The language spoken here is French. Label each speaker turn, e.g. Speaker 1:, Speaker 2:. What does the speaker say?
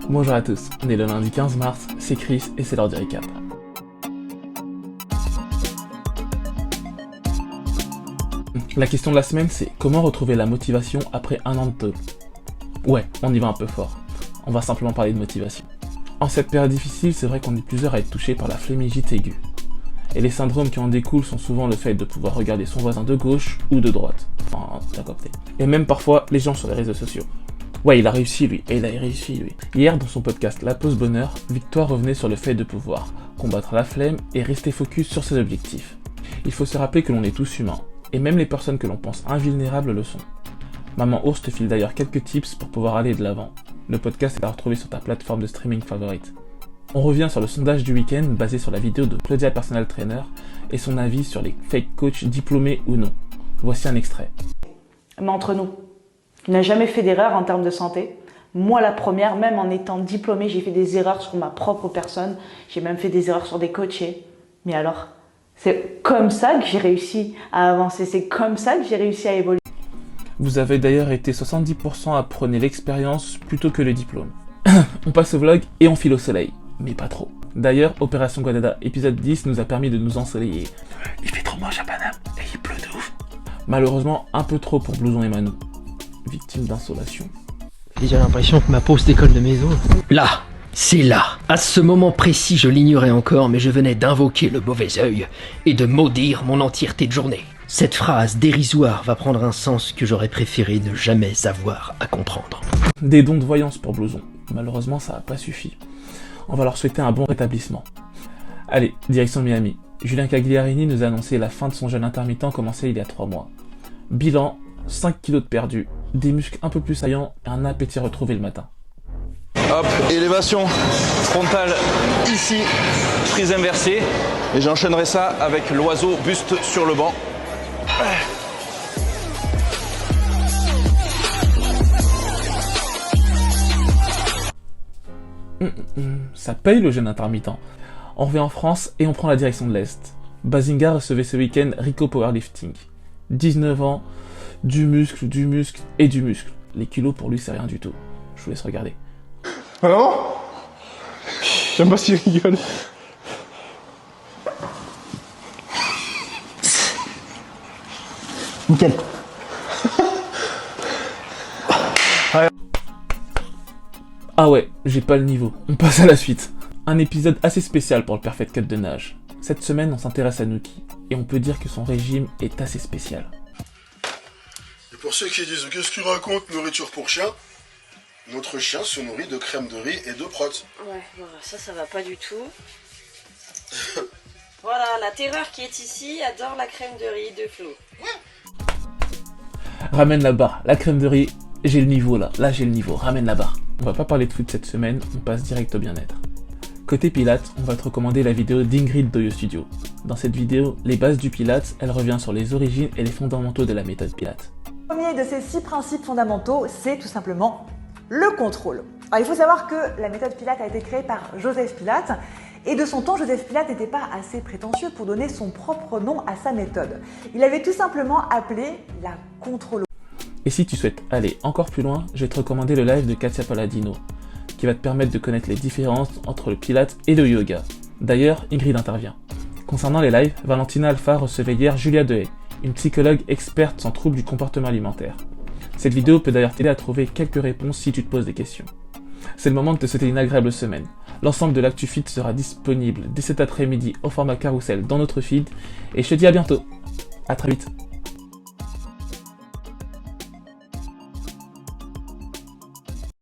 Speaker 1: Bonjour à tous, on est le lundi 15 mars, c'est Chris et c'est l'heure du récap. La question de la semaine c'est comment retrouver la motivation après un an de tôle. Ouais, on y va un peu fort. On va simplement parler de motivation. En cette période difficile, c'est vrai qu'on est plusieurs à être touchés par la flémingite aiguë. Et les syndromes qui en découlent sont souvent le fait de pouvoir regarder son voisin de gauche ou de droite. Enfin, t'as capté. Et même parfois, les gens sur les réseaux sociaux. Ouais, il a réussi lui, et il a réussi lui. Hier, dans son podcast La Pause Bonheur, Victoire revenait sur le fait de pouvoir combattre la flemme et rester focus sur ses objectifs. Il faut se rappeler que l'on est tous humains, et même les personnes que l'on pense invulnérables le sont. Maman Ours te file d'ailleurs quelques tips pour pouvoir aller de l'avant. Le podcast est à retrouver sur ta plateforme de streaming favorite. On revient sur le sondage du week-end basé sur la vidéo de Claudia Personal Trainer et son avis sur les fake coachs diplômés ou non. Voici un extrait.
Speaker 2: Mais entre nous, il n'a jamais fait d'erreur en termes de santé. Moi, la première, même en étant diplômée, j'ai fait des erreurs sur ma propre personne. J'ai même fait des erreurs sur des coachés. Mais alors, c'est comme ça que j'ai réussi à avancer. C'est comme ça que j'ai réussi à évoluer.
Speaker 1: Vous avez d'ailleurs été 70% à prôner l'expérience plutôt que le diplôme. On passe au vlog et on file au soleil. Mais pas trop. D'ailleurs, Opération Guadada épisode 10 nous a permis de nous ensoleiller. Il fait trop moche à Paname et il pleut de ouf. Malheureusement, un peu trop pour Blouson et Manu. Victime d'insolation.
Speaker 3: J'ai l'impression que ma peau se décolle de mes os. Là, c'est là. À ce moment précis, je l'ignorais encore, mais je venais d'invoquer le mauvais œil et de maudire mon entièreté de journée. Cette phrase dérisoire va prendre un sens que j'aurais préféré ne jamais avoir à comprendre.
Speaker 1: Des dons de voyance pour Blouson. Malheureusement, ça n'a pas suffi. On va leur souhaiter un bon rétablissement. Allez, direction Miami. Julien Cagliarini nous a annoncé la fin de son jeûne intermittent commencé il y a 3 mois. Bilan, 5 kilos de perdus, des muscles un peu plus saillants et un appétit retrouvé le matin.
Speaker 4: Hop, élévation frontale ici, prise inversée. Et j'enchaînerai ça avec l'oiseau buste sur le banc.
Speaker 1: Ça paye le jeûne intermittent. On revient en France et on prend la direction de l'Est. Bazinga recevait ce week-end Rico Powerlifting. 19 ans, du muscle et du muscle. Les kilos pour lui c'est rien du tout. Je vous laisse regarder.
Speaker 5: Alors ? J'aime pas s'il rigole.
Speaker 3: Nickel.
Speaker 1: Ah ouais, j'ai pas le niveau. On passe à la suite. Un épisode assez spécial pour le Perfect Cut de nage. Cette semaine, on s'intéresse à Nuki, et on peut dire que son régime est assez spécial.
Speaker 5: Et pour ceux qui disent qu'est-ce qu'il raconte, nourriture pour chien, notre chien se nourrit de crème de riz et de prot.
Speaker 6: Ouais, voilà, ça va pas du tout. Voilà, la terreur qui est ici adore la crème de riz de Flo.
Speaker 1: Ramène la barre, la crème de riz, j'ai le niveau là j'ai le niveau, ramène la barre. On va pas parler de foot cette semaine, on passe direct au bien-être. Côté Pilates, on va te recommander la vidéo d'Ingrid d'Oyo Studio. Dans cette vidéo, les bases du Pilates, elle revient sur les origines et les fondamentaux de la méthode Pilates.
Speaker 7: Le premier de ces 6 principes fondamentaux, c'est tout simplement le contrôle. Alors, il faut savoir que la méthode Pilates a été créée par Joseph Pilates et de son temps, Joseph Pilates n'était pas assez prétentieux pour donner son propre nom à sa méthode. Il avait tout simplement appelé la contrôle.
Speaker 1: Et si tu souhaites aller encore plus loin, je vais te recommander le live de Katia Palladino, qui va te permettre de connaître les différences entre le Pilates et le yoga. D'ailleurs, Ingrid intervient. Concernant les lives, Valentina Alpha recevait hier Julia Dehaye, une psychologue experte en troubles du comportement alimentaire. Cette vidéo peut d'ailleurs t'aider à trouver quelques réponses si tu te poses des questions. C'est le moment de te souhaiter une agréable semaine. L'ensemble de l'Actu Fit sera disponible dès cet après-midi au format carrousel dans notre feed, et je te dis à bientôt. À très vite.